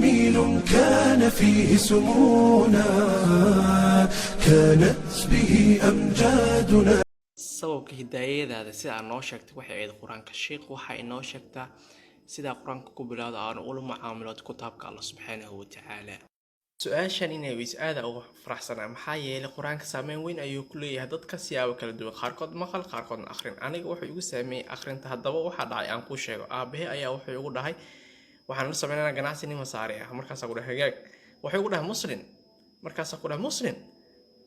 جميل كان فيه سمونا كانت به أمجادنا. sababka hidaayadaada sida aad noo sheegtay waxay ahayd qur-aanka sheekh waxa inoo sheegtaa sida qur-aanka ku bilowda aan ula mucaamilood kitaabka Allah subxaanahu wa tacaala. su-aashan inay weys aada ugu faraxsanaa maxaa yeelay qur-aanka saameyn weyn ayuu ku leeyahay dadka siyaabo kala duwan qaarkood maqal qaarkoodna akhrin aniga wuxuu igu saameeyey akhrinta haddaba waxaa dhacay aan kuu sheego aabahe ayaa wuxuu igu dhahay waxaan la sameynaynaa ganacsi nin masaari ah markaasaa ku dhahay hagaag wuxuu igu dhahay muslim markaasaa ku dhahay muslim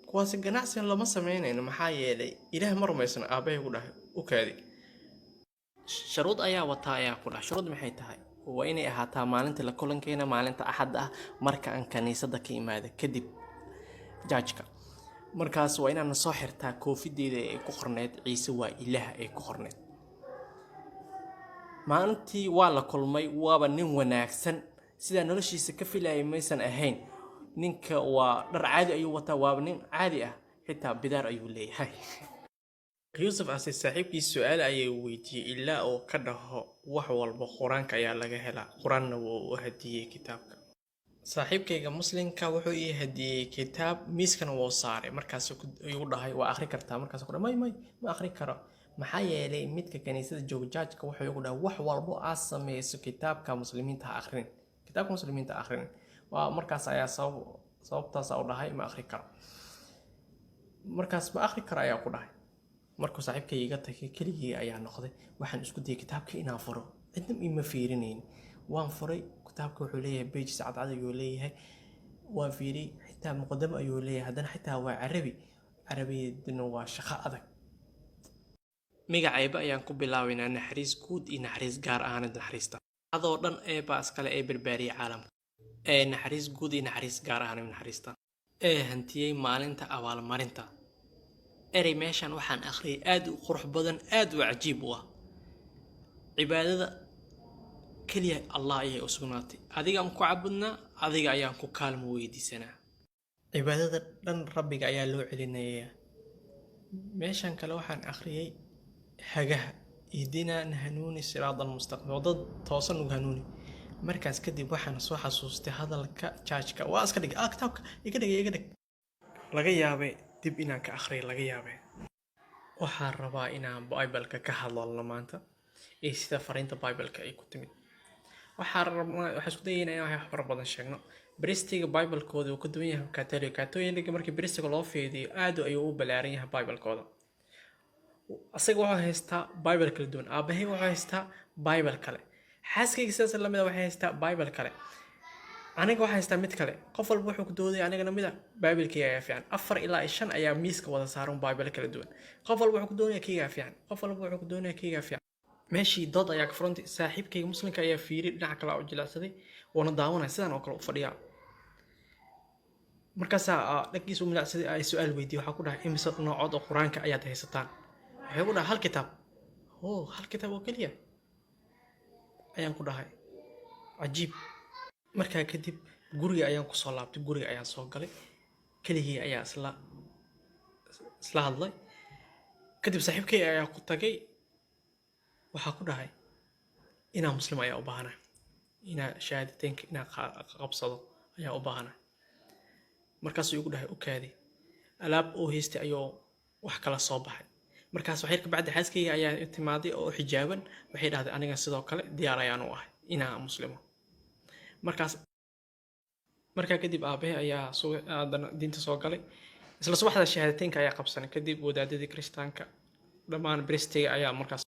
kuwaasi ganacsigan lama sameynayno maxaa yeelay ilaah ma rumaysano aabahe igu dhahay u kaadi shuruud ayaa wataa ayaa ku dhahay shuruud maxay tahay waa inay ahaataa maalinta la kulankeena maalinta axadda ah marka aan kaniisada ka imaado kadib jaajka markaas waa inaan soo xirtaa koofideeda ee ku qorneed ciise waa ilaah ee ku qorneed maalintii waa la kulmay waaba nin wanaagsan sida noloshiisa ka filayay maysan ahayn ninka waa dhar caadi ayuu wataa waaba nin caadi ah xitaa bidaar ayuu leeyahay yuusuf ase saaxiibkii su-aal ayay weydiiyey ilaa uu ka dhaho wax walba qur-aanka ayaa laga helaa qur-aanna wuu u hadiyey kitaabka saaxiibkayga muslimka wuxuu ii hadiyey kitaab miiskana wuu saaray markaas igu dhahay waa akhri kartaa markaas ku dhahay may ma akhri karo maxaa yeelay midka kaniisada joogjaajka wuxuu igu dhahay wax walba aad sameyso kitaabka muslimiinta ha akhrin kitaabka muslimiinta ha akhrin waa markaas ayaa sababtaas u dhahay ma akhri karo markaas ma akhri karo ayaa ku dhahay markuu saaxiibkay iga tagay keligii ayaa noqday waxaan isku dayay kitaabka inaan furo cidna ima fiirinayn waan furay kitaabka wuxuu leeyahay page cadcad ayuu leeyahay waan fiiriyay xitaa muqaddam ayuu leeyahay haddana xitaa waa carabiyaduna waa shaqo adag magacayba ayaan ku bilaabaynaa naxariis guud iyo naxariis gaar ahaaneed naxariista adoo dhan eebaa iskale ee barbaariyay caalamka ee naxariis guud iyo naxariis gaar ahaaneed naxariista ee hantiyey maalinta abaalmarinta erey meeshan waxaan akhriyay aad u qurux badan aad u cajiib u ah cibaadada kaliya Allah ayay u sugnaatay adiga aan ku caabudnaa adiga ayaan ku kaalmo weydiisanaa cibaadada dhan rabbiga ayaa loo celinayaa meeshan kale waxaan akhriyay hagaha idina hanuuni siraadan mustaqim wadad toosan ugu hanuuni markaas kadib waxaan soo xasuustay hadalka jaajka waa iska dhig kitaabka iga dhig laga yaabay dib inaan ka akhriyo laga yaabay waxaan rabaa inaan Bible-ka ka hadlo maanta ee sida fariinta Bible-ka ay ku timid waxaan isku dayaynaa inaan wax fara badan sheegno bristiga Bible-kooda uu ka duwan yahay Catholic markii bristiga loo fiiriyo aad ayuu u balaaran yahay Bible-kooda asaga wuxuu haystaa Bible kala duwan aabahay wuxuu haystaa Bible kale xaaskayga sidaas la mid ah waxay haystaa Bible kale aniga waxaa haystaa mid kale qof walba wuxuu ku dooday anigana mida Bible-kii ayaa fiican 4 ilaa 5 ayaa miiska wada saaran Bible kala duwan qof walba wuxuu ku doonaya kiiga fiican qof walba wuxuu ku doonaya kiiga fiican meeshii dood ayaa ka furantay saaxiibkayga muslimka ayaa fiiri dhinaca kale u jilaacsaday wana daawanay sidaan oo kale u fadhiya markaas dhagiisu milacsaday ay su'aal weydiiyay waxa ku dhahay imisa noocood oo quraanka ayaad haysataan waxay ku dhahay hal kitaab hal kitaab oo kaliya ayaan ku dhahay cajiib markaa kadib guriga ayaan ku soo laabtay guriga ayaan soo galay keligii ayaa isla hadlay kadib saaxiibkay ayaa ku tagay waxa ku dhahay inaan muslim ayaa u baahnaa inaan shahaadateynka inaan qabsado ayaa u baahnaa markaas uu igu dhahay u kaadi alaab oo haystay ayuu wax kala soo baxay markaas waxay ka bacdi xaaskayga ayaa timaaday oo xijaaban waxay dhahday aniga sidoo kale diyaar ayaan u ahay inaan muslimo markaa kadib aabahe ayaa diinta soo galay isla subaxda shahaadateynka ayaa qabsanay kadib wadaadadii kristaanka dhammaan bristiga ayaa markaas